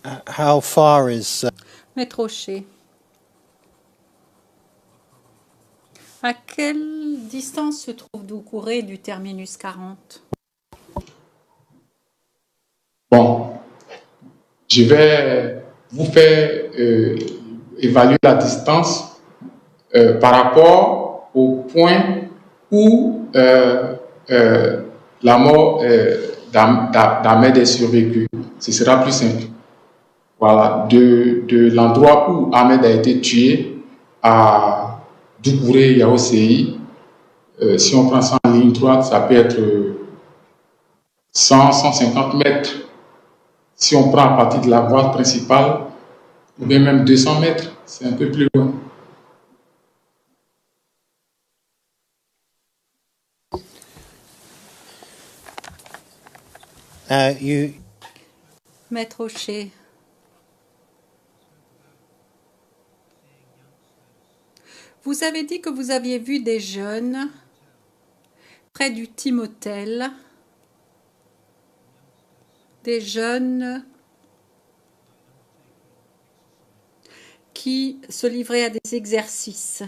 How far is... Maître Rocher. À quelle distance se trouve Doucouré du terminus 40? Bon, je vais vous faire évaluer la distance par rapport au point où la mort d'Ahmed est survécue. Ce sera plus simple. Voilà, de l'endroit où Ahmed a été tué à Doucouré Yaosei, si on prend ça en ligne droite, ça peut être 100-150 mètres. Si on prend à partir de la voie principale, ou bien même 200 mètres, c'est un peu plus loin. Maître Rocher. Vous avez dit que vous aviez vu des jeunes près du Timotel, des jeunes qui se livraient à des exercices.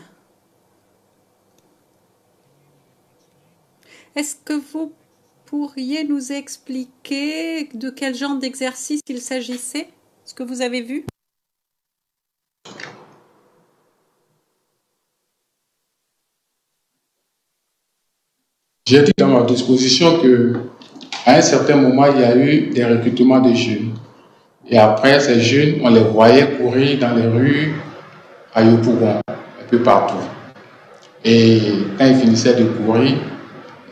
Est-ce que vous pourriez nous expliquer de quel genre d'exercice il s'agissait? Ce que vous avez vu? J'ai dit dans ma disposition que à un certain moment, il y a eu des recrutements de jeunes. Et après, ces jeunes, on les voyait courir dans les rues à Yopougon, un peu partout. Et quand ils finissaient de courir,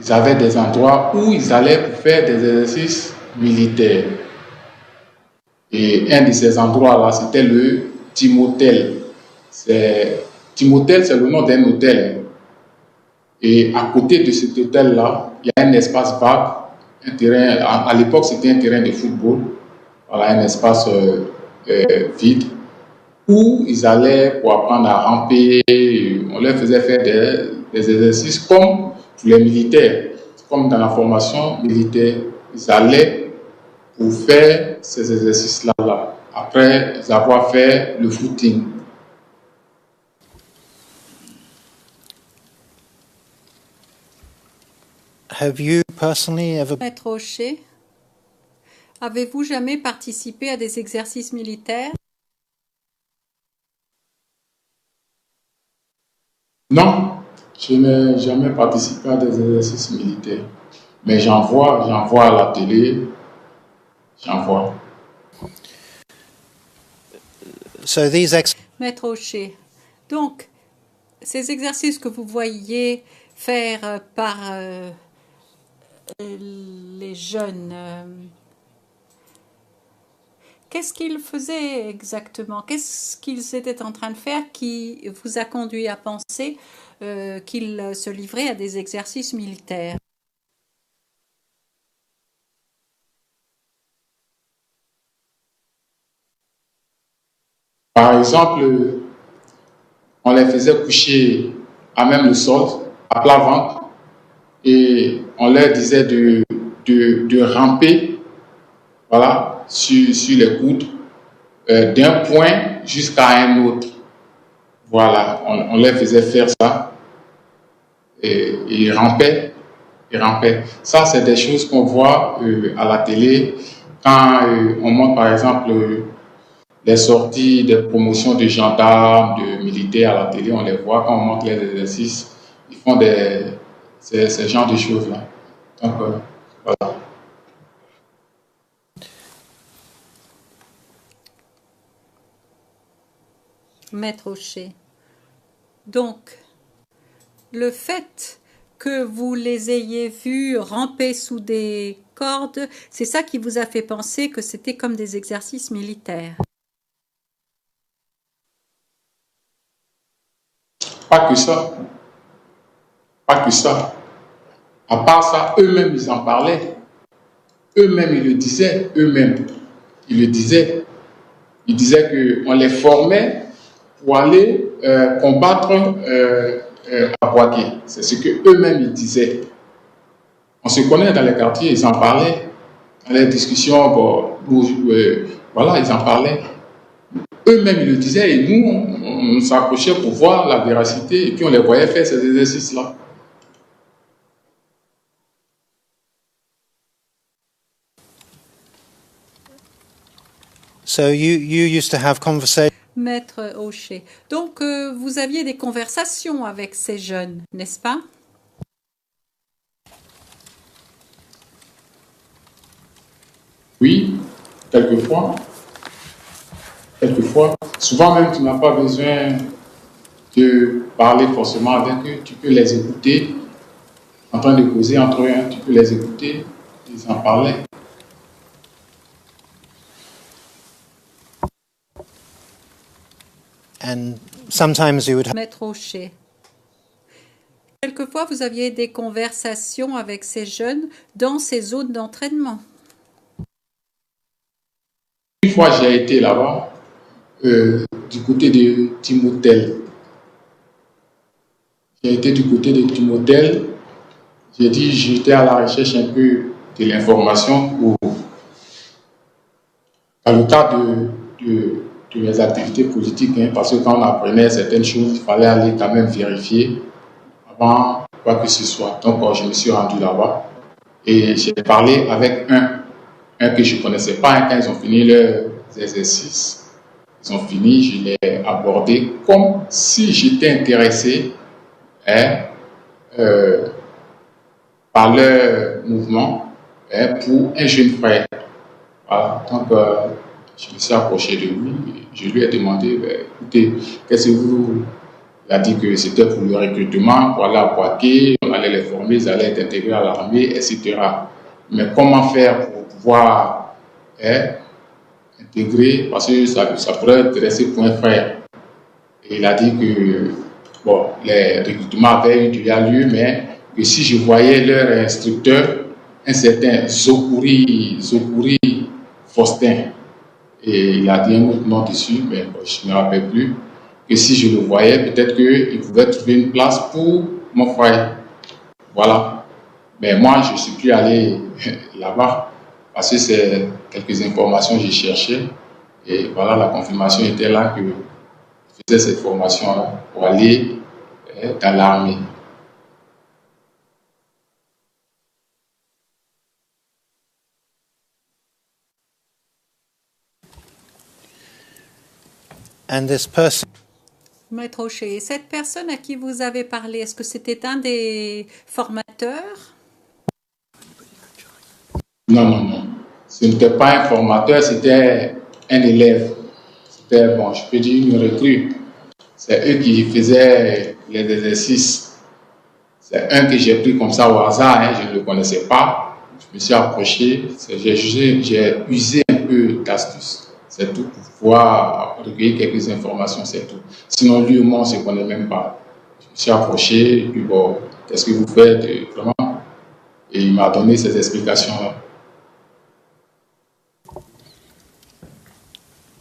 ils avaient des endroits où ils allaient pour faire des exercices militaires. Et un de ces endroits-là, c'était le Timotel. Timotel, c'est le nom d'un hôtel. Et à côté de cet hôtel-là, il y a un espace vague, un terrain, à l'époque c'était un terrain de football, voilà, un espace vide, où ils allaient pour apprendre à ramper, on leur faisait faire des exercices comme pour les militaires, comme dans la formation militaire, ils allaient pour faire ces exercices-là, après avoir fait le footing. Have you personally ever... Maître Rocher, avez-vous jamais participé à des exercices militaires? Non, je n'ai jamais participé à des exercices militaires. Mais j'en vois à la télé, j'en vois. So these Maître Rocher, donc, ces exercices que vous voyez faire par les jeunes, qu'est-ce qu'ils faisaient exactement? Qu'est-ce qu'ils étaient en train de faire qui vous a conduit à penser qu'ils se livraient à des exercices militaires? Par exemple, on les faisait coucher à même le sol, à plat ventre, et on leur disait de ramper, voilà, sur les coudes, d'un point jusqu'à un autre. Voilà, on leur faisait faire ça, et ils rampaient, Ça, c'est des choses qu'on voit à la télé, quand on montre par exemple les sorties des promotions de gendarmes, de militaires à la télé, on les voit quand on montre les exercices, ils font ces genres de choses-là. Donc, voilà. Maître Rocher. Donc, le fait que vous les ayez vus ramper sous des cordes, c'est ça qui vous a fait penser que c'était comme des exercices militaires? Pas que ça. Pas que ça. À part ça, eux-mêmes, ils en parlaient. Eux-mêmes, ils le disaient. Eux-mêmes, ils le disaient. Ils disaient qu'on les formait pour aller combattre à Boaké. C'est ce qu'eux-mêmes, ils disaient. On se connaît dans les quartiers, ils en parlaient. Dans les discussions, bon, voilà, ils en parlaient. Eux-mêmes, ils le disaient et nous, on s'approchait pour voir la véracité et puis on les voyait faire ces exercices-là. So you used to have conversations Maître Hocher. Donc, vous aviez des conversations avec ces jeunes, n'est-ce pas? Oui, quelquefois. Quelquefois. Souvent même, tu n'as pas besoin de parler forcément avec eux. Tu peux les écouter en train de causer entre eux. Tu peux les écouter. Ils en parlaient. and sometimes you would have Maître Hocher. Quelquefois, vous aviez des conversations avec ces jeunes dans ces zones d'entraînement. Une fois, j'ai été là-bas, du côté de Timothée. J'ai été du côté de Timothée. J'ai dit, j'étais à la recherche un peu de l'information dans le cadre de mes activités politiques, hein, parce que quand on apprenait certaines choses, il fallait aller quand même vérifier avant quoi que ce soit. Donc, je me suis rendu là-bas et j'ai parlé avec un que je ne connaissais pas. Quand ils ont fini leurs exercices, ils ont fini, je l'ai abordé comme si j'étais intéressé par leur mouvement pour un jeune frère. Voilà. Donc, je me suis approché de lui et je lui ai demandé, écoutez, qu'est-ce que vous... Il a dit que c'était pour le recrutement, pour aller à Poitiers, on allait les former, ils allaient être intégrés à l'armée, etc. Mais comment faire pour pouvoir intégrer, parce que ça pourrait intéresser pour un frère. Et il a dit que bon, les recrutements avaient eu lieu, mais que si je voyais leur instructeur, un certain Zokuri Faustin, et il a dit un autre nom dessus, mais bon, je ne me rappelle plus, que si je le voyais, peut-être qu'il pouvait trouver une place pour mon frère. Voilà. Mais moi, je ne suis plus allé là-bas parce que c'est quelques informations que j'ai cherchées. Et voilà, la confirmation était là que je faisais cette formation-là pour aller dans l'armée. and this person Maître Hocher, cette personne à qui vous avez parlé, est-ce que c'était un des formateurs? Non. Ce n'était pas un formateur, c'était un élève. C'était, bon, je peux dire une recrue. C'est eux qui faisaient les exercices. C'est un que j'ai pris comme ça au hasard, hein, je ne le connaissais pas. Je me suis approché, j'ai usé un peu d'astuce. C'est tout, pour pouvoir recueillir quelques informations, c'est tout. Sinon, lui et moi, on ne se connaît même pas. Je me suis approché, et puis bon, qu'est-ce que vous faites vraiment? Et il m'a donné ces explications-là.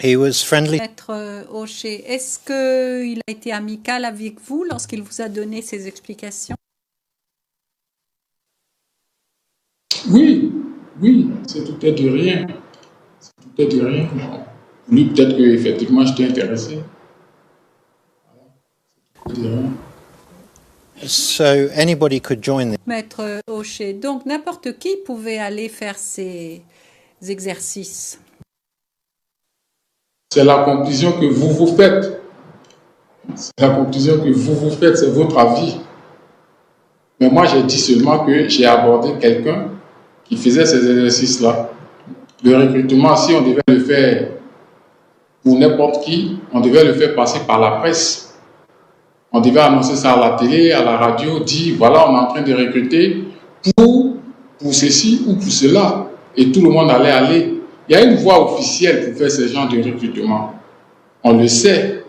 he was friendly Maître Hocher, est-ce qu'il a été amical avec vous lorsqu'il vous a donné ces explications? Oui, c'est tout est de rien. C'est tout est de rien. Lui, peut-être qu'effectivement, j'étais intéressé. C'est tout est de rien. so anybody could join this. Maître Hocher, donc n'importe qui pouvait aller faire ces exercices. C'est la conclusion que vous faites. C'est la conclusion que vous faites, c'est votre avis. Mais moi, j'ai dit seulement que j'ai abordé quelqu'un qui faisait ces exercices-là. Le recrutement, si on devait le faire pour n'importe qui, on devait le faire passer par la presse. On devait annoncer ça à la télé, à la radio, dire voilà, on est en train de recruter pour ceci ou pour cela. Et tout le monde allait aller. Il y a une voie officielle pour faire ce genre de recrutement. On le sait.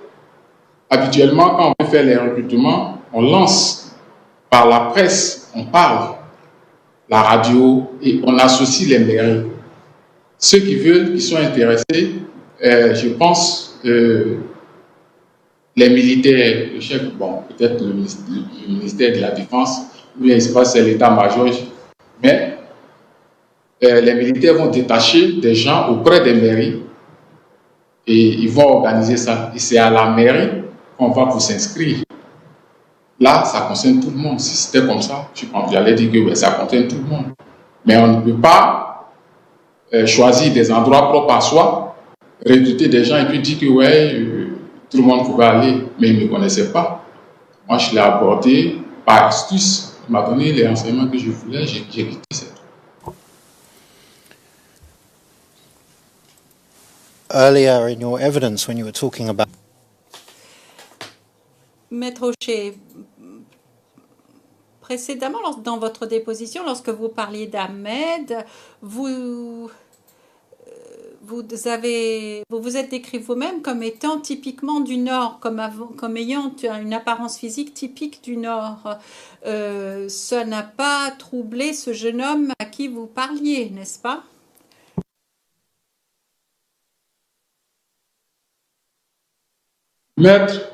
Habituellement, quand on veut faire les recrutements, on lance par la presse, on parle, la radio, et on associe les mairies. Ceux qui veulent, qui sont intéressés, je pense, les militaires, le chef, bon, peut-être le ministère de la Défense, ou bien c'est l'état-major, mais les militaires vont détacher des gens auprès des mairies et ils vont organiser ça. Et c'est à la mairie qu'on va pour s'inscrire. Là, ça concerne tout le monde. Si c'était comme ça, je pense que j'allais dire que ouais, ça concerne tout le monde. Mais on ne peut pas choisir des endroits propres à soi, recruter des gens et puis dire que ouais, tout le monde pouvait aller, mais ils ne me connaissaient pas. Moi, je l'ai abordé par astuce. Il m'a donné les renseignements que je voulais, j'ai quitté cette. Earlier in your evidence, when you were talking about Maître Rocher, précédemment, dans votre déposition, lorsque vous parliez d'Ahmed, vous vous êtes décrit vous-même comme étant typiquement du Nord, comme ayant une apparence physique typique du Nord. Ça n'a pas troublé ce jeune homme à qui vous parliez, n'est-ce pas? Maître,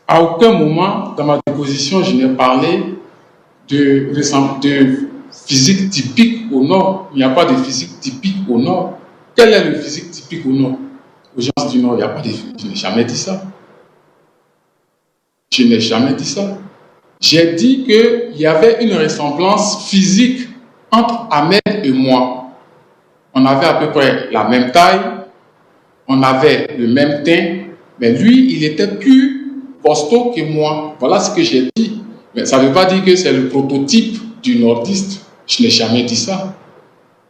à aucun moment dans ma déposition, je n'ai parlé de physique typique au Nord. Il n'y a pas de physique typique au Nord. Quel est le physique typique au Nord? Aux gens du Nord, il n'y a pas de physique. Je n'ai jamais dit ça. Je n'ai jamais dit ça. J'ai dit qu'il y avait une ressemblance physique entre Ahmed et moi. On avait à peu près la même taille, on avait le même teint, mais lui, il était plus costaud que moi. Voilà ce que j'ai dit. Mais ça ne veut pas dire que c'est le prototype du nordiste. Je n'ai jamais dit ça.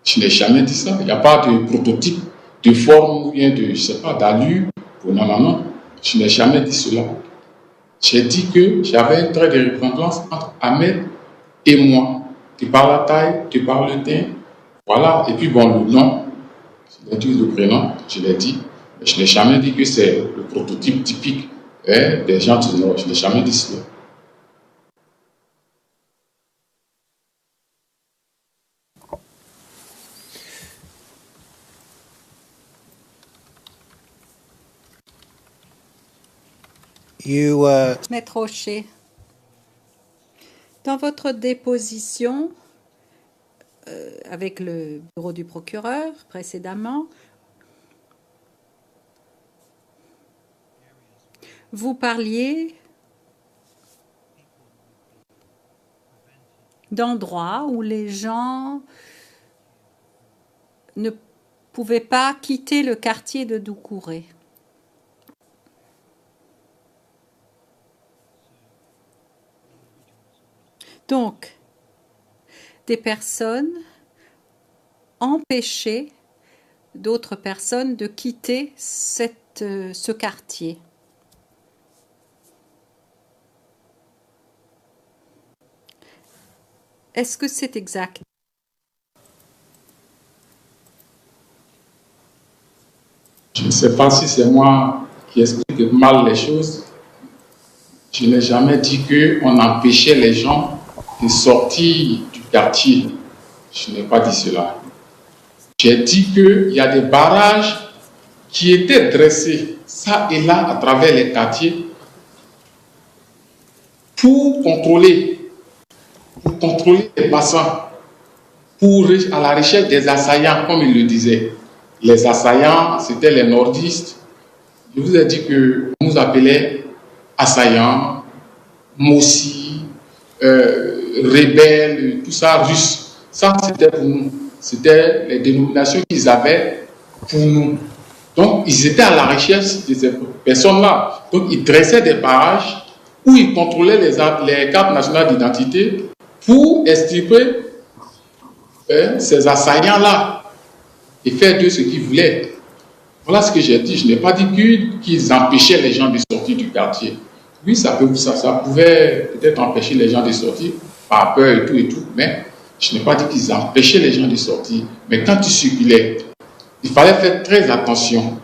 Je n'ai jamais dit ça. Il n'y a pas de prototype de forme ou bien de, je ne sais pas, d'allure. Non, non, non. Je n'ai jamais dit cela. J'ai dit que j'avais un trait de ressemblance entre Ahmed et moi. Tu parles la taille, tu parles le teint. Voilà. Et puis bon, le nom, je l'ai dit, le prénom, je l'ai dit. Mais je n'ai jamais dit que c'est le prototype typique des gens du Nord. Je n'ai jamais dit cela. Maître Rocher, dans votre déposition avec le bureau du procureur précédemment, vous parliez d'endroits où les gens ne pouvaient pas quitter le quartier de Doucouré. Donc, des personnes empêchaient d'autres personnes de quitter ce quartier. Est-ce que c'est exact? Je ne sais pas si c'est moi qui explique mal les choses. Je n'ai jamais dit qu'on empêchait les gens de sortir du quartier. Je n'ai pas dit cela. J'ai dit qu'il y a des barrages qui étaient dressés, ça et là, à travers les quartiers, pour contrôler les passants, à la recherche des assaillants, comme il le disait. Les assaillants, c'était les nordistes. Je vous ai dit qu'on nous appelait assaillants, Mossi, rebelles, tout ça, russes. Ça, c'était pour nous. C'était les dénominations qu'ils avaient pour nous. Donc, ils étaient à la recherche de ces personnes-là. Donc, ils dressaient des barrages où ils contrôlaient les cartes nationales d'identité pour extirper ces assaillants-là et faire d'eux ce qu'ils voulaient. Voilà ce que j'ai dit. Je n'ai pas dit qu'ils empêchaient les gens de sortir du quartier. Oui, ça pouvait peut-être empêcher les gens de sortir par peur et tout, mais je n'ai pas dit qu'ils empêchaient les gens de sortir. Mais quand tu circulais, il fallait faire très attention.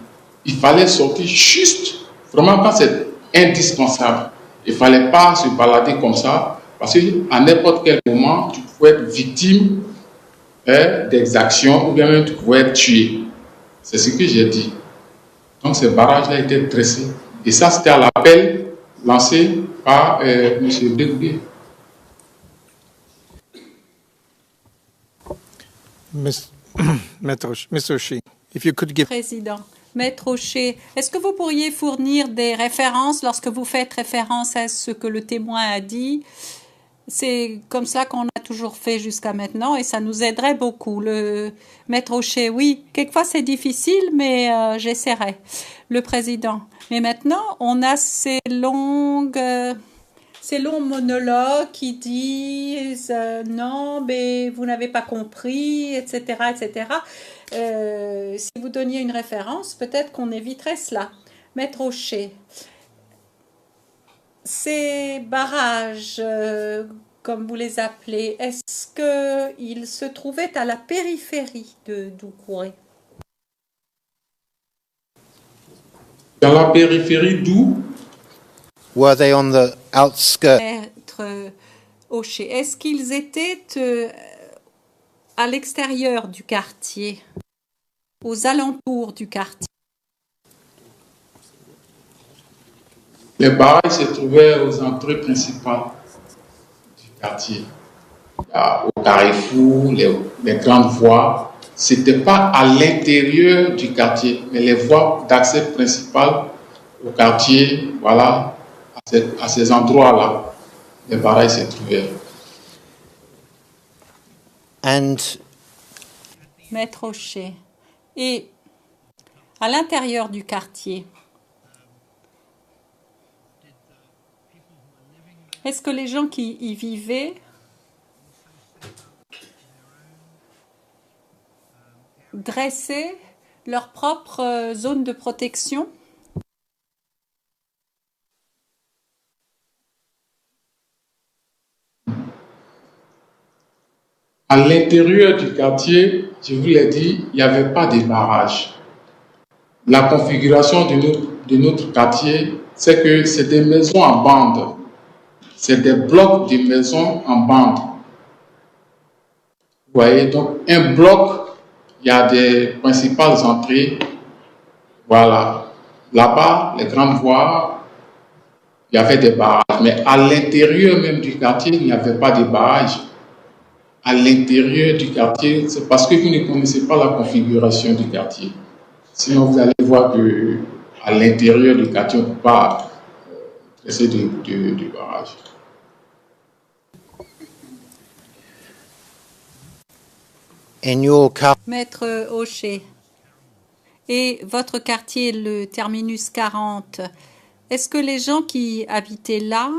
Il fallait sortir juste, vraiment quand c'est indispensable. Il ne fallait pas se balader comme ça, parce qu'à n'importe quel moment, tu pouvais être victime d'exactions ou bien même tu pouvais être tué. C'est ce que j'ai dit. Donc ces barrages-là étaient dressés. Et ça, c'était à l'appel lancé par M. Degoué. Mr. Shi, if you could give... Président, Maître Rocher, est-ce que vous pourriez fournir des références lorsque vous faites référence à ce que le témoin a dit? C'est comme ça qu'on a toujours fait jusqu'à maintenant et ça nous aiderait beaucoup. Le Maître Rocher, oui, quelquefois c'est difficile, mais j'essaierai. Le président. Mais maintenant, on a ces longs monologues qui disent non, mais vous n'avez pas compris, etc., etc. Si vous donniez une référence, peut-être qu'on éviterait cela. Maître Rocher, ces barrages, comme vous les appelez, est-ce qu'ils se trouvaient à la périphérie de Doucouré? Dans la périphérie d'où? Were they on the outskirts? Maître Rocher, est-ce qu'ils étaient à l'extérieur du quartier, aux alentours du quartier? Les barrages se trouvaient aux entrées principales du quartier. Au carrefour, les grandes voies. Ce n'était pas à l'intérieur du quartier, mais les voies d'accès principales au quartier, voilà, à ces endroits-là, les barrages se trouvaient. And Maître Rocher. Et à l'intérieur du quartier, est-ce que les gens qui y vivaient dressaient leur propre zone de protection? À l'intérieur du quartier, je vous l'ai dit, il n'y avait pas de barrage. La configuration de notre quartier, c'est que c'est des maisons en bande. C'est des blocs de maisons en bande. Vous voyez, donc un bloc, il y a des principales entrées. Voilà. Là-bas, les grandes voies, il y avait des barrages. Mais à l'intérieur même du quartier, il n'y avait pas de barrage. À l'intérieur du quartier, c'est parce que vous ne connaissez pas la configuration du quartier. Sinon, vous allez voir que à l'intérieur du quartier, on ne peut pas dresser de barrage. in your Maître Rocher, et votre quartier, le terminus 40, est-ce que les gens qui habitaient là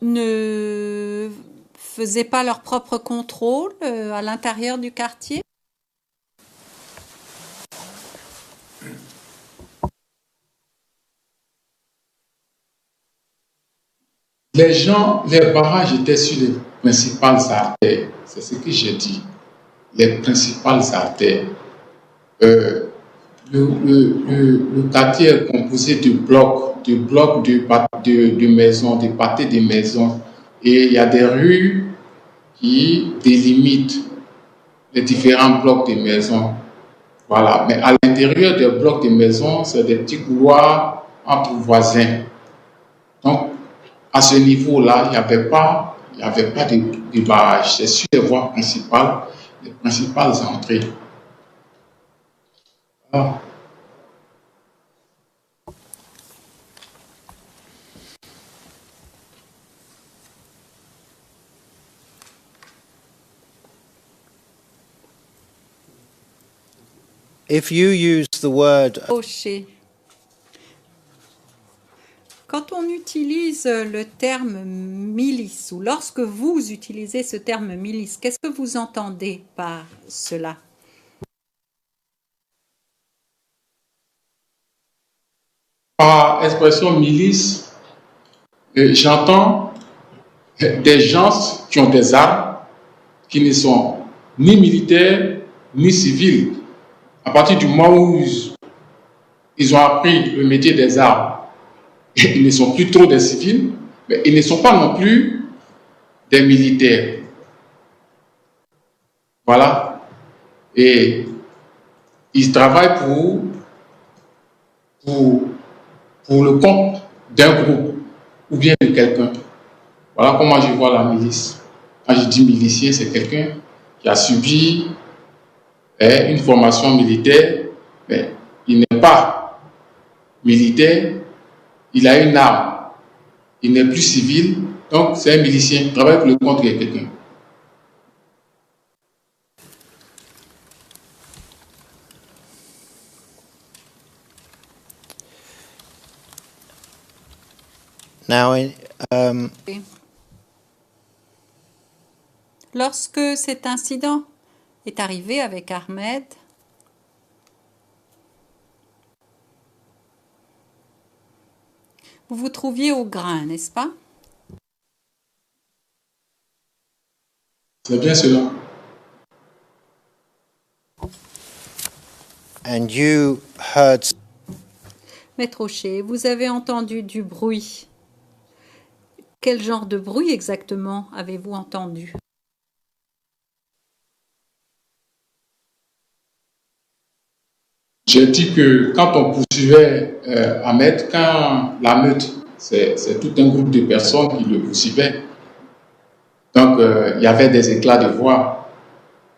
ne faisaient pas leur propre contrôle à l'intérieur du quartier? Les barrages étaient sur les principales artères. C'est ce que j'ai dit. Les principales artères. Le quartier est composé de maisons, de pâtés de maisons. Et il y a des rues qui délimitent les différents blocs de maisons. Voilà. Mais à l'intérieur des blocs de maisons, c'est des petits couloirs entre voisins. Donc, à ce niveau-là, il n'y avait pas de barrage. C'est sur les voies principales, les principales entrées. Voilà. If you use the word Rocher. Quand on utilise le terme milice, ou lorsque vous utilisez ce terme milice, qu'est-ce que vous entendez par cela? Par expression milice, j'entends des gens qui ont des armes, qui ne sont ni militaires, ni civils. À partir du moment où ils ont appris le métier des armes, ils ne sont plus trop des civils, mais ils ne sont pas non plus des militaires. Voilà. Et ils travaillent pour le compte d'un groupe ou bien de quelqu'un. Voilà comment je vois la milice. Quand je dis milicier, c'est quelqu'un qui a subi une formation militaire, mais il n'est pas militaire, il a une arme, il n'est plus civil, donc c'est un milicien, il travaille pour le compte de quelqu'un. Now, Lorsque cet incident est arrivé avec Ahmed, vous vous trouviez au grain, n'est-ce pas? C'est bien cela. and you heard Maître Rocher, vous avez entendu du bruit. Quel genre de bruit exactement avez-vous entendu? J'ai dit que quand on poursuivait Ahmed, quand la meute, c'est tout un groupe de personnes qui le poursuivaient. Donc, il y avait des éclats de voix.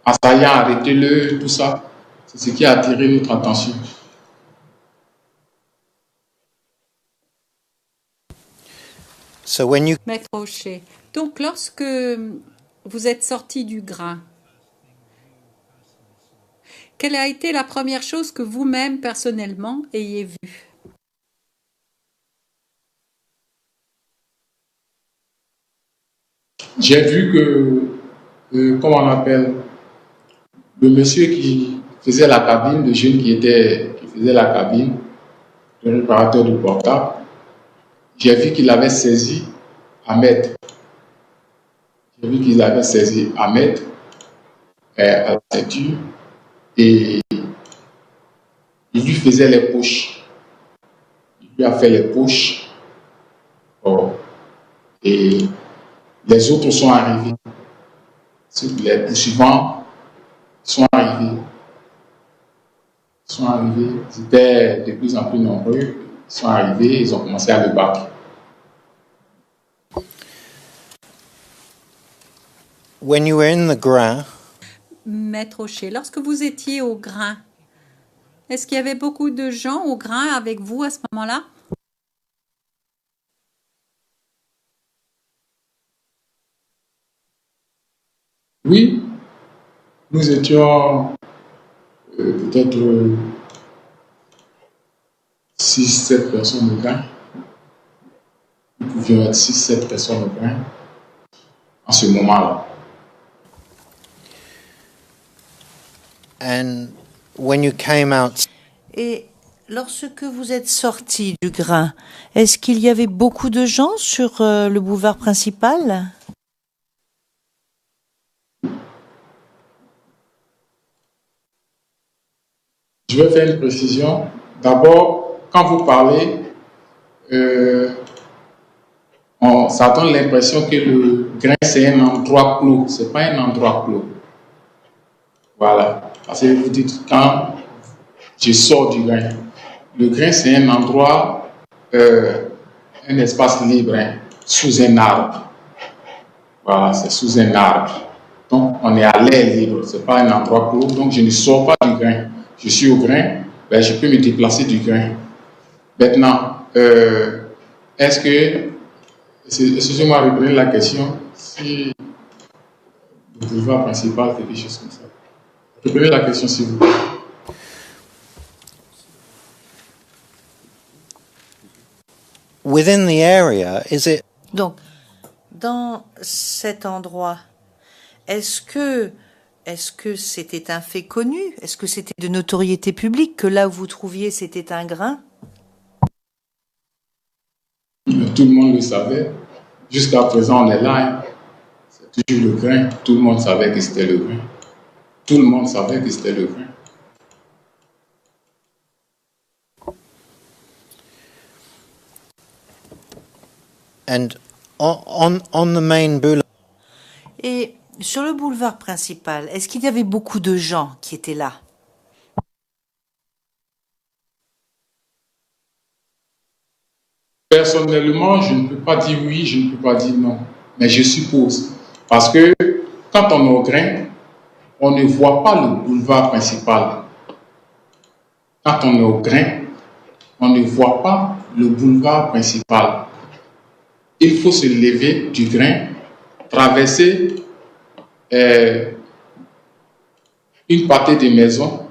Assaillant, arrêtez-le, tout ça. C'est ce qui a attiré notre attention. so when you Maître Rocher, donc lorsque vous êtes sorti du grain, quelle a été la première chose que vous-même personnellement ayez vue? J'ai vu que comment on appelle, le monsieur qui faisait la cabine, le jeune qui faisait la cabine, le réparateur du portable, j'ai vu qu'il avait saisi Ahmed. J'ai vu qu'il avait saisi Ahmed à la ceinture et il lui faisait les poches. Il lui a fait les poches. Oh, et les autres sont arrivés. Les poursuivants sont arrivés. Ils étaient de plus en plus nombreux. Ils sont arrivés, ils ont commencé à le battre. when you were in the grain, Maître Rocher, lorsque vous étiez au grain, est-ce qu'il y avait beaucoup de gens au grain avec vous à ce moment-là? Oui, nous étions peut-être 6-7 personnes au grain. Nous pouvions être 6-7 personnes au grain en ce moment-là. and when you came out, Et lorsque vous êtes sorti du grain, est-ce qu'il y avait beaucoup de gens sur le boulevard principal? Je vais faire une précision. D'abord, quand vous parlez, ça donne l'impression que le grain, c'est un endroit clos. Ce n'est pas un endroit clos. Voilà. Parce que vous dites, quand je sors du grain, le grain, c'est un endroit, un espace libre, hein, sous un arbre. Voilà, c'est sous un arbre. Donc, on est à l'air libre. Ce n'est pas un endroit clos. Donc, je ne sors pas du grain. Je suis au grain, ben, je peux me déplacer du grain. Maintenant, est-ce que, excusez-moi, reprenez la question, si le boulevard principal, quelque chose comme ça. Reprenez la question, s'il vous plaît. within the area, is it Donc, dans cet endroit, est-ce que c'était un fait connu? Est-ce que c'était de notoriété publique que là où vous trouviez c'était un grain? Tout le monde le savait. Jusqu'à présent, on est là. Hein. C'est toujours le grain. Tout le monde savait que c'était le grain. Tout le monde savait que c'était le grain. and on the main boulevard? Et sur le boulevard principal, est-ce qu'il y avait beaucoup de gens qui étaient là? Personnellement, je ne peux pas dire oui, je ne peux pas dire non. Mais je suppose. Parce que quand on est au grain, on ne voit pas le boulevard principal. Quand on est au grain, on ne voit pas le boulevard principal. Il faut se lever du grain, traverser une partie des maisons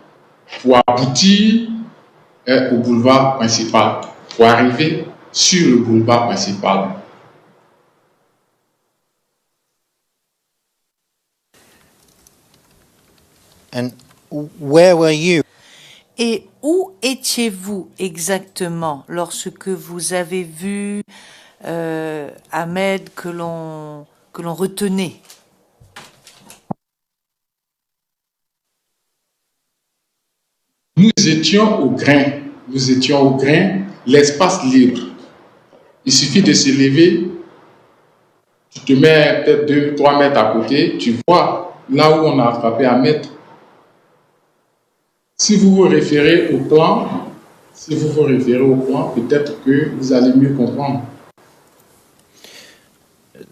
pour aboutir au boulevard principal, pour arriver sur le boulevard principal. And where were you? Et où étiez-vous exactement lorsque vous avez vu Ahmed que l'on retenait? Nous étions au grain. Nous étions au grain, l'espace libre. Il suffit de se lever, tu te mets peut-être 2-3 mètres à côté, tu vois là où on a attrapé Ahmed. Si vous vous référez au plan, peut-être que vous allez mieux comprendre.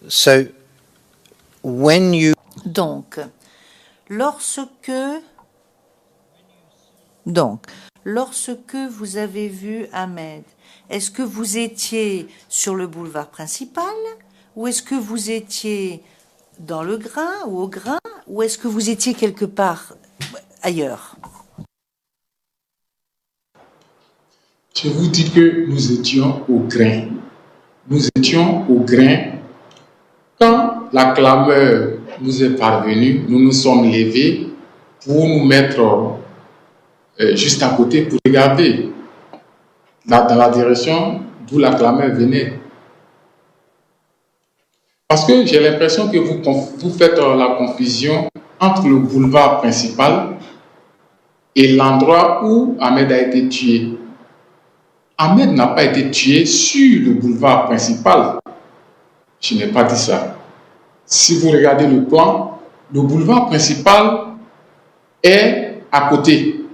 So, when you Donc, lorsque vous avez vu Ahmed, est-ce que vous étiez sur le boulevard principal ou est-ce que vous étiez dans le grain ou au grain ou est-ce que vous étiez quelque part ailleurs? Je vous dis que nous étions au grain. Nous étions au grain. Quand la clameur nous est parvenue, nous nous sommes levés pour nous mettre juste à côté pour regarder dans la direction d'où la clameur venait. Parce que j'ai l'impression que vous faites la confusion entre le boulevard principal et l'endroit où Ahmed a été tué. Ahmed n'a pas été tué sur le boulevard principal. Je n'ai pas dit ça. Si vous regardez le plan, le boulevard principal est à côté.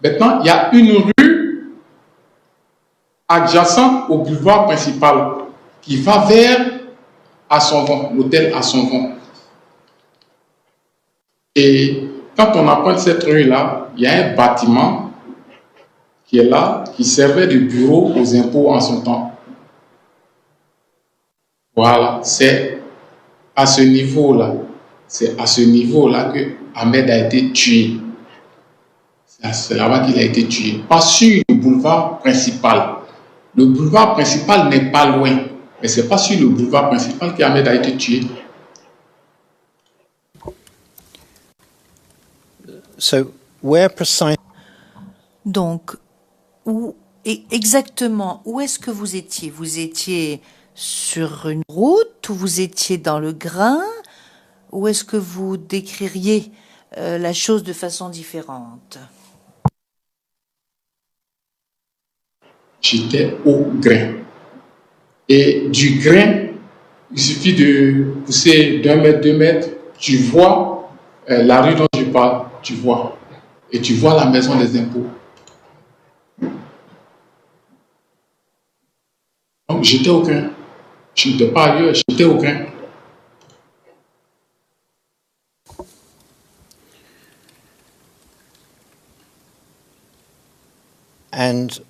Maintenant, il y a une rue adjacente au boulevard principal qui va vers Assonvon, l'hôtel Assonvon. Et quand on emprunte cette rue-là, il y a un bâtiment qui est là, qui servait de bureau aux impôts en son temps. Voilà, c'est à ce niveau-là que Ahmed a été tué. C'est là-bas qu'il a été tué. Pas sur le boulevard principal. Le boulevard principal n'est pas loin, mais c'est pas sur le boulevard principal qu'Ahmed a été tué. so where precisely Donc, exactement, où est-ce que vous étiez? Vous étiez sur une route ou vous étiez dans le grain? Ou est-ce que vous décririez la chose de façon différente? J'étais au grain. Et du grain, il suffit de pousser d'1 mètre, 2 mètres, tu vois la rue dont je parle, tu vois. Et tu vois la maison des impôts. Donc j'étais au grain. Je n'étais pas ailleurs, j'étais au grain. and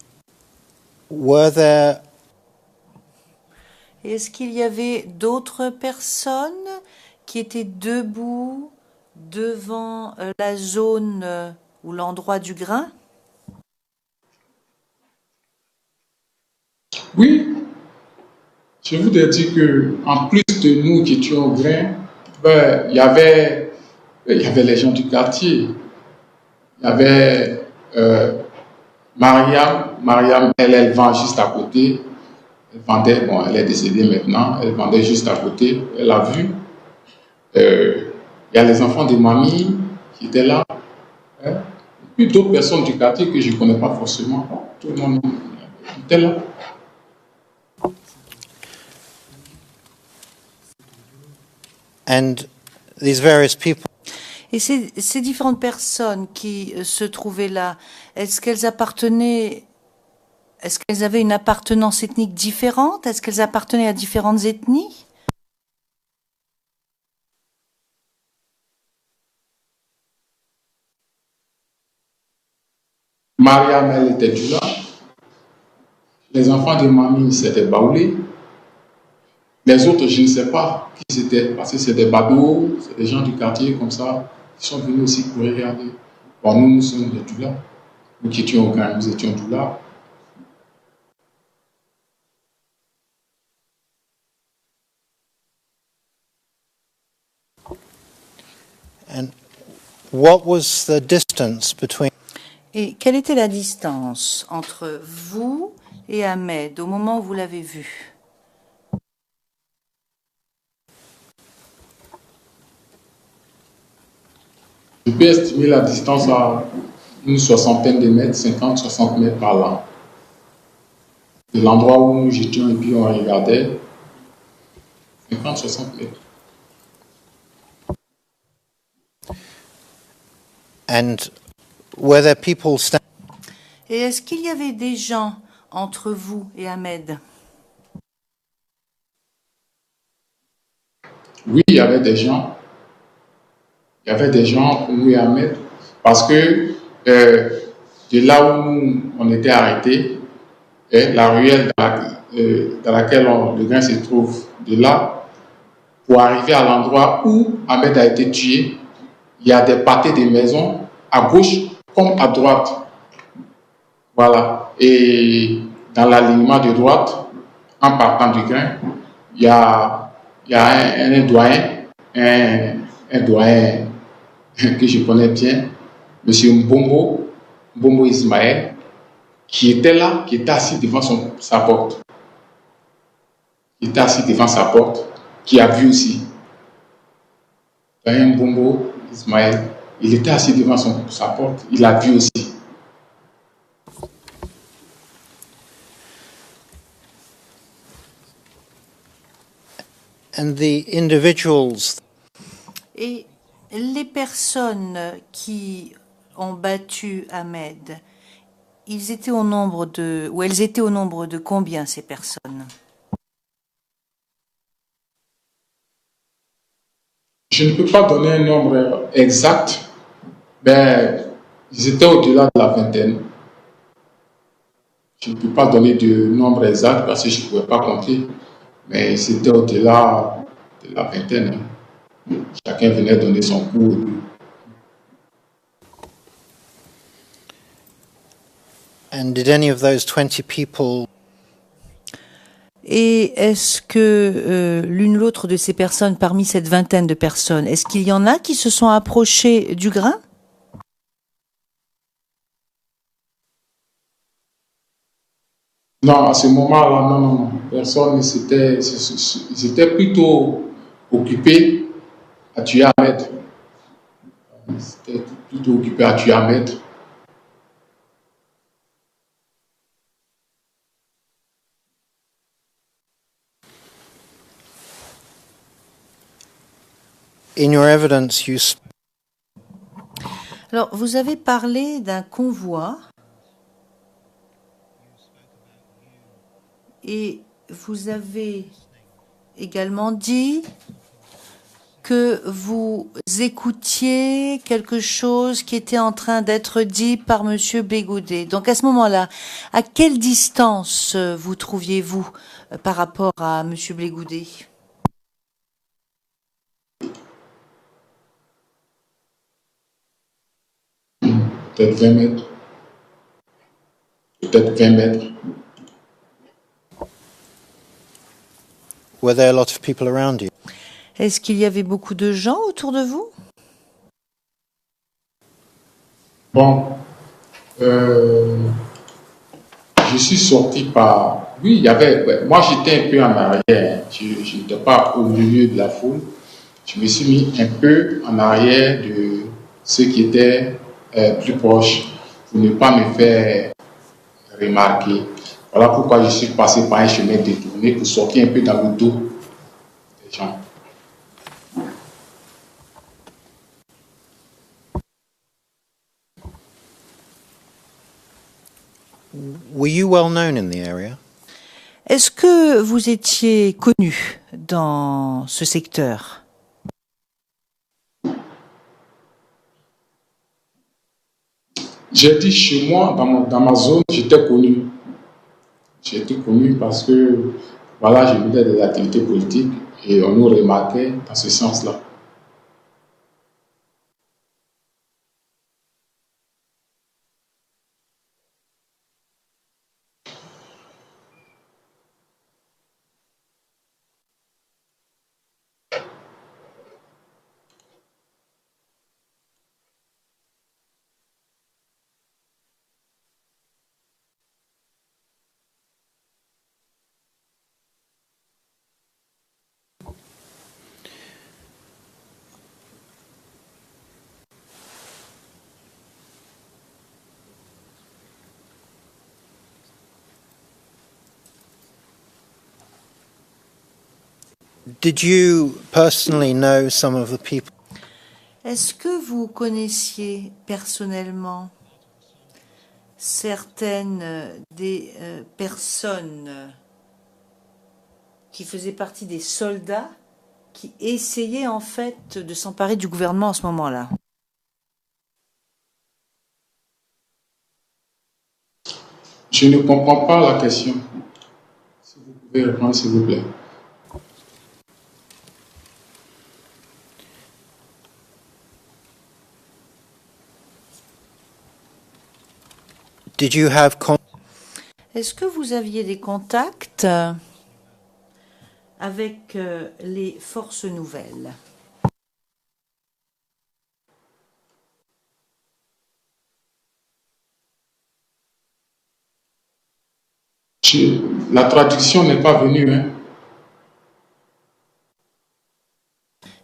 were there Est-ce qu'il y avait d'autres personnes qui étaient debout devant la zone ou l'endroit du grain? Oui, je vous ai dit que en plus de nous qui étions au grain, il y avait les gens du quartier. Il y avait Mariam, elle vend juste à côté. Elle vendait, bon, elle est décédée maintenant, elle vendait juste à côté, elle a vu. Il y a les enfants de mamie qui étaient là. Hein. Et puis d'autres personnes du quartier que je ne connais pas forcément. Tout le monde était là. and these various people Et ces différentes personnes qui se trouvaient là, est-ce qu'elles avaient une appartenance ethnique différente? Est-ce qu'elles appartenaient à différentes ethnies? Mariam, elle était du là. Les enfants de mamie, c'était Baoulé. Les autres, je ne sais pas qui c'était, parce que c'est des badauds, c'est des gens du quartier comme ça, qui sont venus aussi pour regarder. Bon, nous, nous sommes de Dula. Nous qui étions au Ghana, nous étions Dula. And what was the distance between Et quelle était la distance entre vous et Ahmed au moment où vous l'avez vu? Je peux estimer la distance à une soixantaine de mètres, 50-60 mètres par là. De l'endroit où nous étions et puis on regardait, 50-60 mètres. and were there people standing? Et est-ce qu'il y avait des gens entre vous et Ahmed? Oui, il y avait des gens. Il y avait des gens pour nous et Ahmed. Parce que de là où on était arrêtés, la ruelle dans laquelle le grain se trouve, de là, pour arriver à l'endroit où Ahmed a été tué, il y a des pâtés de maisons à gauche comme à droite. Voilà. Et dans l'alignement de droite, en partant du grain, il y a un doyen, un doyen que je connais bien, M. Mbombo Ismaël, qui était là, qui était assis devant sa porte. Il était assis devant sa porte, qui a vu aussi. Doyen Mbombo Ismaël, il était assis devant sa porte, il a vu aussi. And the individuals, Et les personnes qui ont battu Ahmed, ils étaient au nombre de, ou elles étaient au nombre de combien ces personnes? Je ne peux pas donner un nombre exact, mais ils étaient au-delà de la vingtaine. Je ne peux pas donner de nombre exact parce que je ne pouvais pas compter, mais c'était au-delà de la vingtaine. Chacun venait donner son coup. and did any of those 20 people Et est-ce que l'une ou l'autre de ces personnes, parmi cette vingtaine de personnes, est-ce qu'il y en a qui se sont approchés du grain? Non, à ce moment-là, non. Personne s'était. Ils étaient plutôt occupés à tuer Ahmed. Ils étaient plutôt occupés à tuer Ahmed. in your evidence you Alors, vous avez parlé d'un convoi et vous avez également dit que vous écoutiez quelque chose qui était en train d'être dit par Monsieur Bégoudé. Donc à ce moment-là, à quelle distance vous trouviez-vous par rapport à Monsieur Bégoudé? Peut-être 20 mètres. Peut-être 20 mètres. were there a lot of people around you? Est-ce qu'il y avait beaucoup de gens autour de vous? Bon, je suis sorti par... Oui, il y avait... ouais, moi, j'étais un peu en arrière. Je n'étais pas au milieu de la foule. Je me suis mis un peu en arrière de ceux qui étaient plus proches pour ne pas me faire remarquer. Voilà pourquoi je suis passé par un chemin détourné pour sortir un peu dans le dos des gens. Were you well known in the area? Est-ce que vous étiez connu dans ce secteur? J'ai dit chez moi, dans ma zone, j'étais connu. J'ai été connu parce que voilà, je menais des activités politiques et on nous remarquait dans ce sens-là. Did you personally know some of the people? Est-ce que vous connaissiez personnellement certaines des personnes qui faisaient partie des soldats qui essayaient en fait de s'emparer du gouvernement à ce moment-là? Je ne comprends pas la question. Si vous pouvez répondre, s'il vous plaît. Did you have Est-ce que vous aviez des contacts avec les forces nouvelles? La traduction n'est pas venue. Hein.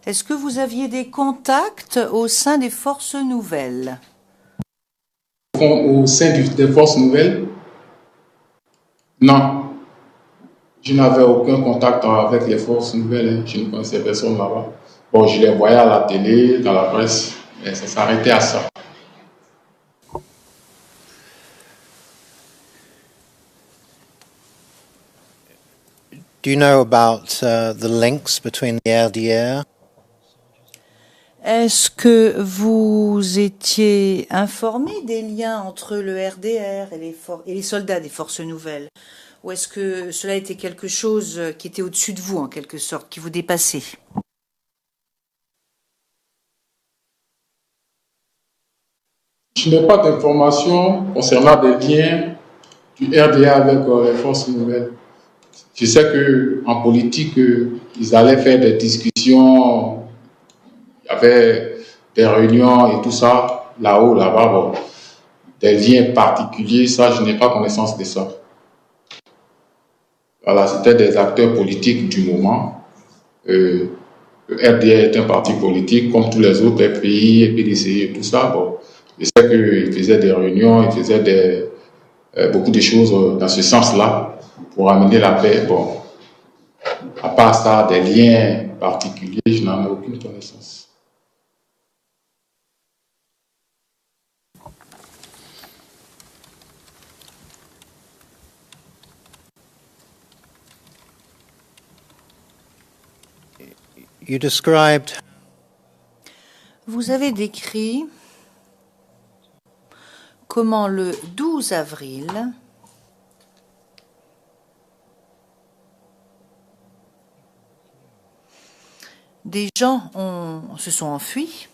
Est-ce que vous aviez des contacts au sein des forces nouvelles? Au sein des forces nouvelles, non. Je n'avais aucun contact avec les forces nouvelles. Hein. Je ne connaissais personne là-bas. Bon, je les voyais à la télé, dans la presse, mais ça s'arrêtait à ça. Do you know about the links between the RDR? Est-ce que vous étiez informé des liens entre le RDR et les soldats des forces nouvelles? Ou est-ce que cela était quelque chose qui était au-dessus de vous, en quelque sorte, qui vous dépassait? Je n'ai pas d'informations concernant des liens du RDA avec les forces nouvelles. Je sais qu'en politique, ils allaient faire des discussions, il y avait des réunions et tout ça, là-haut, là-bas, bon, des liens particuliers, ça, je n'ai pas connaissance de ça. Voilà, c'était des acteurs politiques du moment. Le RDA est un parti politique, comme tous les autres pays, PDCI et tout ça. Bon, je sais qu'ils faisaient des réunions, ils faisaient beaucoup de choses dans ce sens-là pour amener la paix. Bon, à part ça, des liens particuliers, je n'en ai aucune connaissance. You described Vous avez décrit comment le 12 avril, des gens se sont enfuis.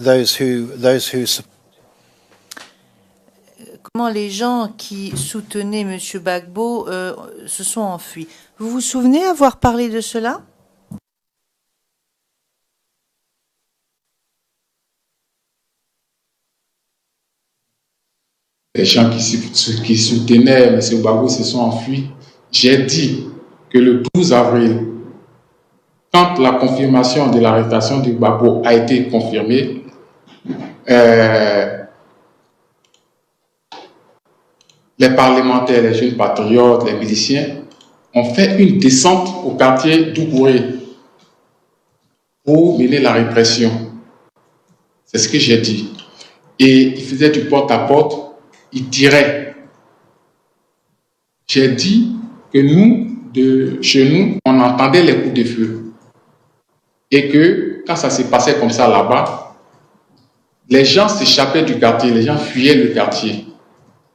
those who Comment les gens qui soutenaient M. Gbagbo se sont enfuis. Vous vous souvenez avoir parlé de cela? Les gens qui soutenaient M. Gbagbo se sont enfuis. J'ai dit que le 12 avril, quand la confirmation de l'arrestation de Gbagbo a été confirmée, les parlementaires, les jeunes patriotes, les miliciens ont fait une descente au quartier d'Ougouré pour mener la répression. C'est ce que j'ai dit. Et ils faisaient du porte-à-porte. il tirait. J'ai dit que nous, de chez nous, on entendait les coups de feu. Et que quand ça se passait comme ça là-bas, les gens s'échappaient du quartier, les gens fuyaient le quartier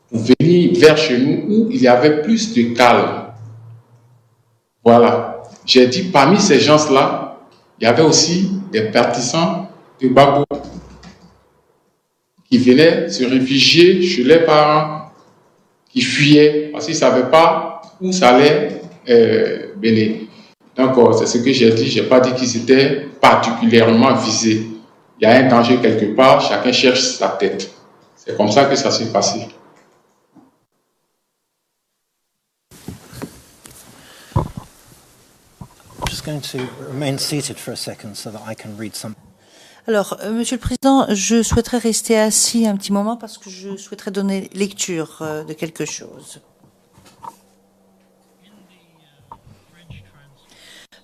pour venir vers chez nous où il y avait plus de calme. Voilà. J'ai dit, parmi ces gens-là, il y avait aussi des partisans de Gbagbo qui venaient se réfugier chez les parents, qui fuyaient parce qu'ils ne savaient pas où ça allait venir. Donc, c'est ce que j'ai dit. Je n'ai pas dit qu'ils étaient particulièrement visés. Il y a un danger quelque part, chacun cherche sa tête. C'est comme ça que ça s'est passé. Just going to remain seated for a second so that I can read some. Alors, Monsieur le Président, je souhaiterais rester assis un petit moment parce que je souhaiterais donner lecture de quelque chose.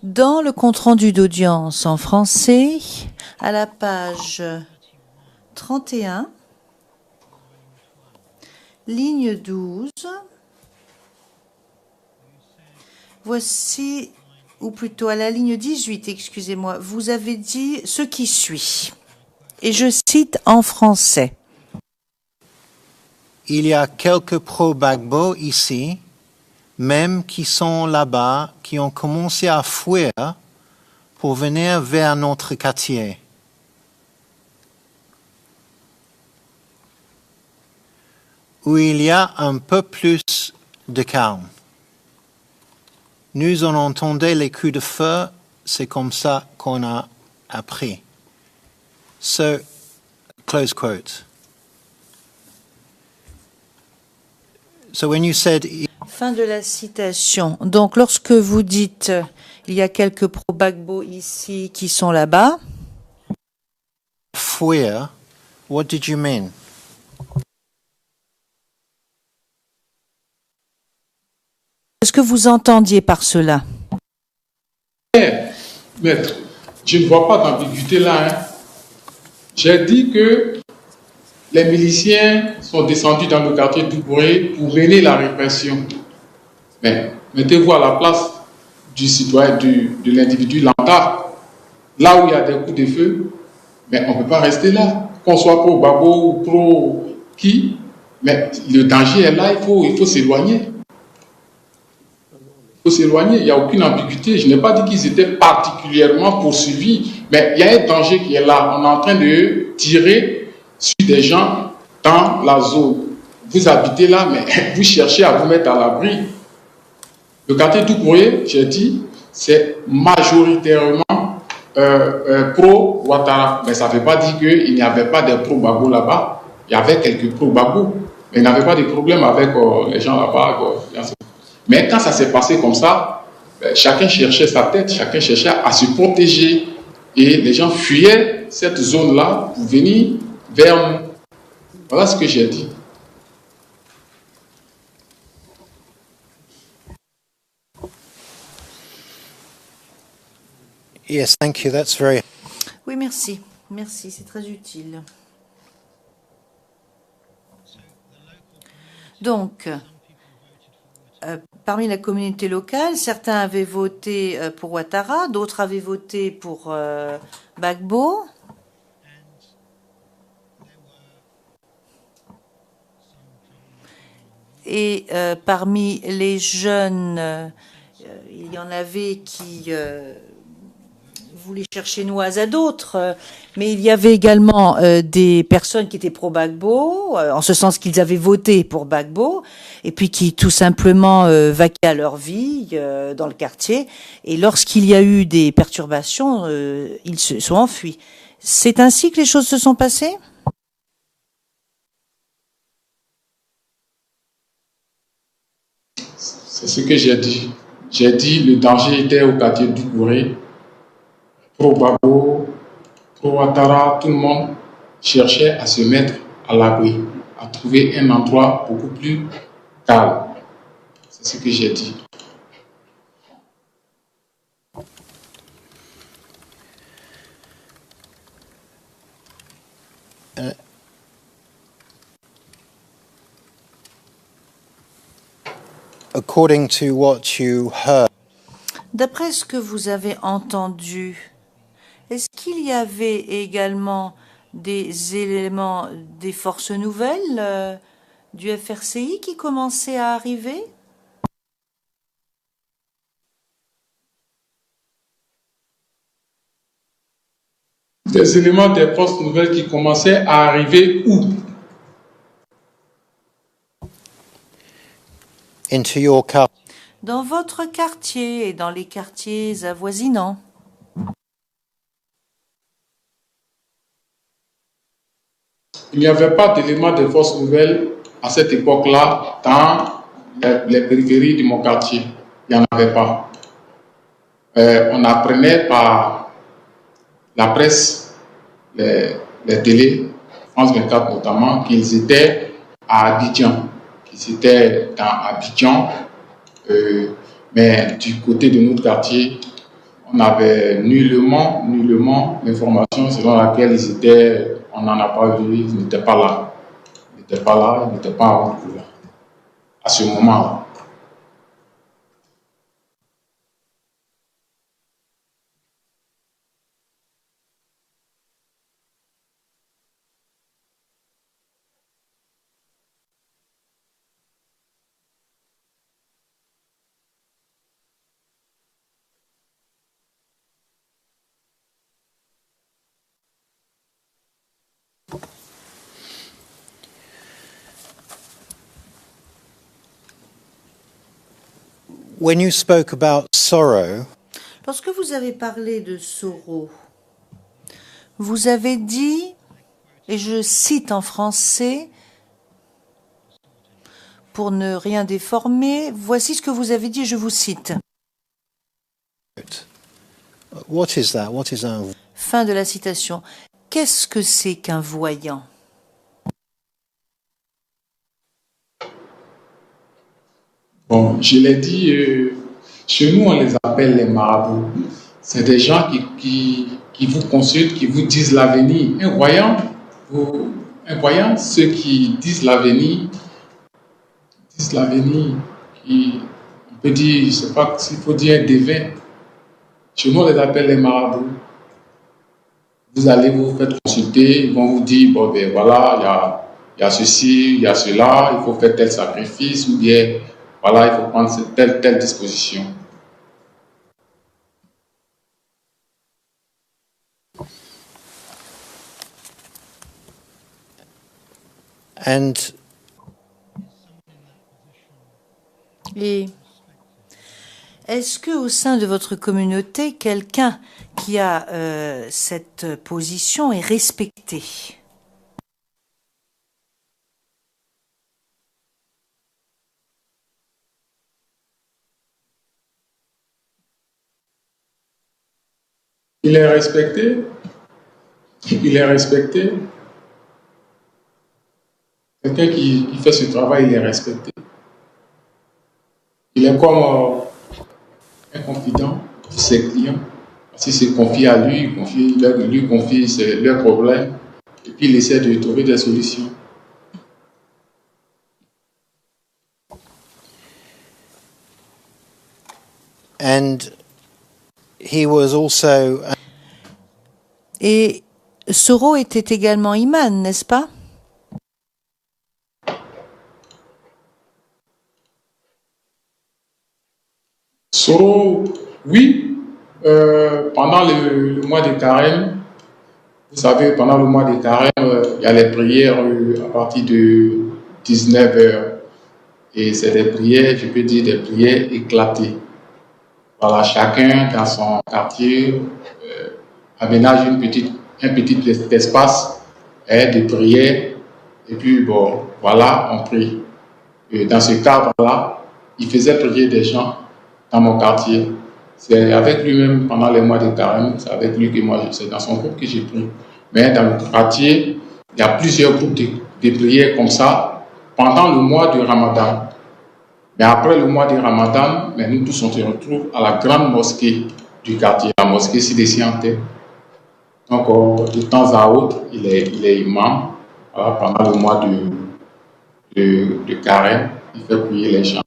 Dans le compte-rendu d'audience en français, à la page 31, ligne 12, voici, ou plutôt à la ligne 18, excusez-moi, vous avez dit ce qui suit. Et je cite en français. Il y a quelques pro-Gbagbo ici, même qui sont là-bas, qui ont commencé à fuir pour venir vers notre quartier. Où il y a un peu plus de calme. Nous en entendons les coups de feu, c'est comme ça qu'on a appris. So, close quote. So when you said Fin de la citation. Donc, lorsque vous dites il y a quelques pro-Gbagbo ici qui sont là-bas, fuir, what did you mean? qu'est-ce que vous entendiez par cela? Maître, je ne vois pas d'ambiguïté là. Hein. J'ai dit que les miliciens sont descendus dans le quartier d'Oubouré pour mener la répression. Mais mettez-vous à la place du citoyen, de l'individu lambda, là où il y a des coups de feu, mais on ne peut pas rester là. Qu'on soit pro Gbagbo ou pro qui, mais le danger est là, il faut s'éloigner. Il faut s'éloigner, il n'y a aucune ambiguïté. Je n'ai pas dit qu'ils étaient particulièrement poursuivis, mais il y a un danger qui est là. On est en train de tirer sur des gens dans la zone. Vous habitez là, mais vous cherchez à vous mettre à l'abri. Le quartier d'Oubouré, j'ai dit, c'est majoritairement pro-Ouattara. Mais ça ne veut pas dire qu'il n'y avait pas de pro-Gbagbo là-bas. Il y avait quelques pro-Gbagbo, mais il n'y avait pas de problème avec les gens là-bas. Mais quand ça s'est passé comme ça, chacun cherchait sa tête, chacun cherchait à se protéger. Et les gens fuyaient cette zone-là pour venir vers nous. Voilà ce que j'ai dit. Yes, thank you. That's very. Oui, merci. Merci, c'est très utile. Donc, parmi la communauté locale, certains avaient voté pour Ouattara, d'autres avaient voté pour Gbagbo. Et parmi les jeunes, il y en avait qui voulaient chercher noise à d'autres, mais il y avait également des personnes qui étaient pro-Gbagbo, en ce sens qu'ils avaient voté pour Gbagbo, et puis qui tout simplement vaquaient à leur vie dans le quartier, et lorsqu'il y a eu des perturbations, ils se sont enfuis. C'est ainsi que les choses se sont passées ? C'est ce que j'ai dit. J'ai dit le danger était au quartier d'Oubouré. Pro-Gbagbo, pro-Ouattara, tout le monde cherchait à se mettre à l'abri, à trouver un endroit beaucoup plus calme. C'est ce que j'ai dit. according to what you heard, D'après ce que vous avez entendu, est-ce qu'il y avait également des éléments des forces nouvelles du FRCI qui commençaient à arriver? Des éléments des forces nouvelles qui commençaient à arriver où? into your car? Dans votre quartier et dans les quartiers avoisinants. Il n'y avait pas d'éléments de forces nouvelles à cette époque-là dans les périphéries de mon quartier. Il n'y en avait pas. On apprenait par la presse, les télés, France 24 notamment, qu'ils étaient à Abidjan. Qu'ils étaient dans Abidjan. Mais du côté de notre quartier, on n'avait nullement l'information selon laquelle ils étaient. On n'en a pas vu, ils n'étaient pas là. Ils n'étaient pas là, ils n'étaient pas en route là, à ce moment-là. When you spoke about sorrow, Lorsque vous avez parlé de Soro, vous avez dit, et je cite en français, pour ne rien déformer, voici ce que vous avez dit, je vous cite. what is that? What is that? Fin de la citation. Qu'est-ce que c'est qu'un voyant? Bon, je l'ai dit, chez nous, on les appelle les marabouts. C'est des gens qui vous consultent, qui vous disent l'avenir. Un voyant, ceux qui disent l'avenir, on peut dire, je ne sais pas s'il faut dire un devin. Chez nous, on les appelle les marabouts. Vous allez vous faire consulter, ils vont vous dire, bon, ben voilà, il y a ceci, il y a cela, il faut faire tel sacrifice, ou bien, voilà, il faut prendre telle disposition. And Et est-ce que au sein de votre communauté, quelqu'un qui a cette position est respecté? Il est respecté. Il est respecté. Quelqu'un qui fait ce travail, il est respecté. Il est comme un confident de ses clients. S'il se confie à lui, il lui confie leurs problèmes et puis il essaie de trouver des solutions. and he was also Et Soro était également imam, n'est-ce pas? Soro, oui, pendant le mois de carême, vous savez, pendant le mois de carême, il y a les prières à partir de 19h. Et c'est des prières, je peux dire, des prières éclatées. Voilà, chacun dans son quartier aménage un petit espace de prière. Et puis, bon, voilà, on prie. Et dans ce cadre-là, il faisait prier des gens dans mon quartier. C'est avec lui-même pendant les mois de carême, c'est avec lui que c'est dans son groupe que j'ai pris. Mais dans le quartier, il y a plusieurs groupes de prières comme ça pendant le mois de Ramadan. Mais après le mois de Ramadan, nous tous on se retrouve à la grande mosquée du quartier, la mosquée Sidi Sianté. Donc de temps à autre, il est imam. Voilà, pendant le mois de carême, il fait prier les gens.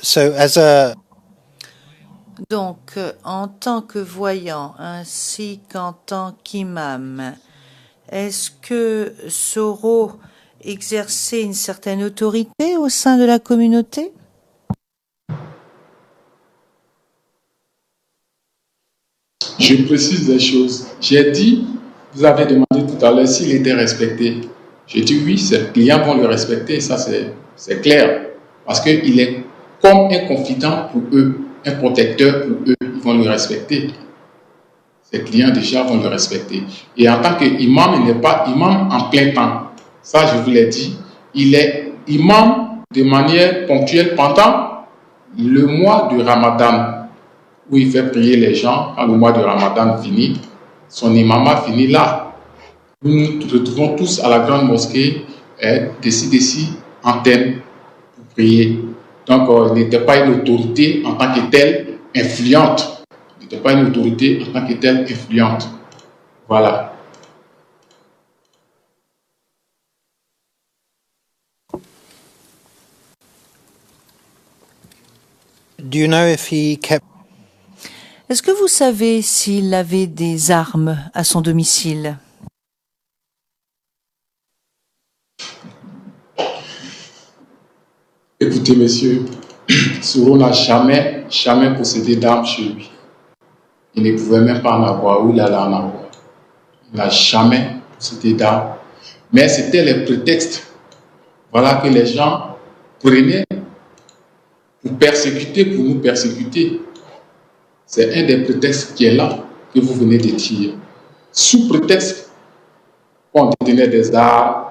So, as a Donc, en tant que voyant ainsi qu'en tant qu'imam, est-ce que Soro exerçait une certaine autorité au sein de la communauté? Je précise les choses. J'ai dit, vous avez demandé tout à l'heure s'il était respecté. J'ai dit oui, ses clients vont le respecter, ça c'est clair. Parce qu'il est comme un confident pour eux, un protecteur pour eux, ils vont le respecter. Ses clients déjà vont le respecter. Et en tant qu'imam, il n'est pas imam en plein temps. Ça, je vous l'ai dit. Il est imam de manière ponctuelle pendant le mois du Ramadan, où il fait prier les gens quand le mois du Ramadan finit. Son imama finit là. Nous nous retrouvons tous à la grande mosquée, d'ici en thème pour prier. Donc, il n'était pas une autorité en tant que telle influente. Il n'était pas une autorité en tant que telle influente. Voilà. do you know if he kept Est-ce que vous savez s'il avait des armes à son domicile? Écoutez, monsieur, Soro n'a jamais possédé d'armes chez lui. Il ne pouvait même pas en avoir, ou il allait en avoir. Il n'a jamais possédé d'armes. Mais c'était les prétextes, voilà, que les gens prenaient pour persécuter, pour nous persécuter. C'est un des prétextes qui est là, que vous venez de dire. Sous prétexte qu'on détenait des armes,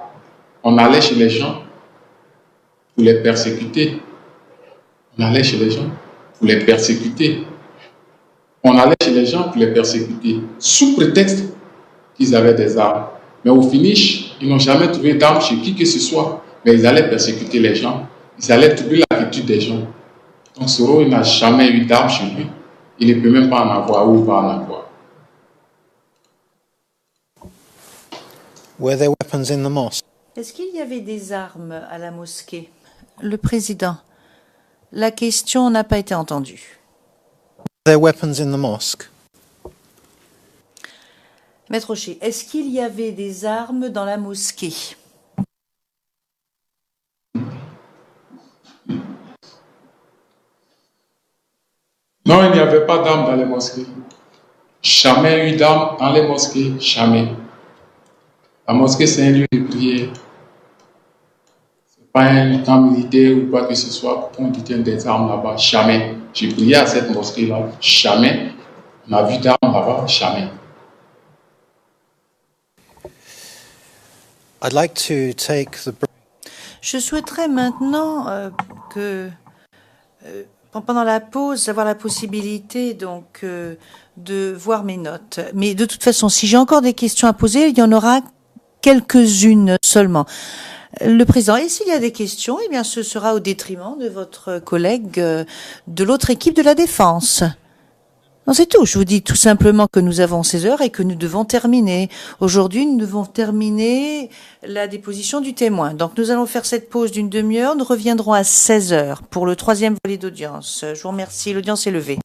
on allait chez les gens pour les persécuter. On allait chez les gens pour les persécuter. On allait chez les gens pour les persécuter, sous prétexte qu'ils avaient des armes. Mais au finish, ils n'ont jamais trouvé d'armes chez qui que ce soit. Mais ils allaient persécuter les gens. Ils allaient troubler l'attitude des gens. Donc Soro, il n'a jamais eu d'armes chez lui. Il ne peut même pas en avoir, ou il va en avoir. were there weapons in the mosque? Est-ce qu'il y avait des armes à la mosquée? Le président, la question n'a pas été entendue. Were there weapons in the mosque? Maître Rocher, est-ce qu'il y avait des armes dans la mosquée? Non, il n'y avait pas d'armes dans les mosquées. Jamais eu d'armes dans les mosquées, jamais. La mosquée, c'est un lieu de prière. Ce n'est pas un camp militaire ou quoi que ce soit pour qu'on détienne des armes là-bas. Jamais. J'ai prié à cette mosquée-là. Jamais. On a vu d'armes là-bas. Jamais. I'd like to take the Je souhaiterais maintenant que pendant la pause, avoir la possibilité donc de voir mes notes. Mais de toute façon, si j'ai encore des questions à poser, il y en aura quelques-unes seulement. Le président, et s'il y a des questions, eh bien, ce sera au détriment de votre collègue de l'autre équipe de la défense. Non, c'est tout. Je vous dis tout simplement que nous avons 16 heures et que nous devons terminer. Aujourd'hui, nous devons terminer la déposition du témoin. Donc, nous allons faire cette pause d'une demi-heure. Nous reviendrons à 16 heures pour le troisième volet d'audience. Je vous remercie. L'audience est levée.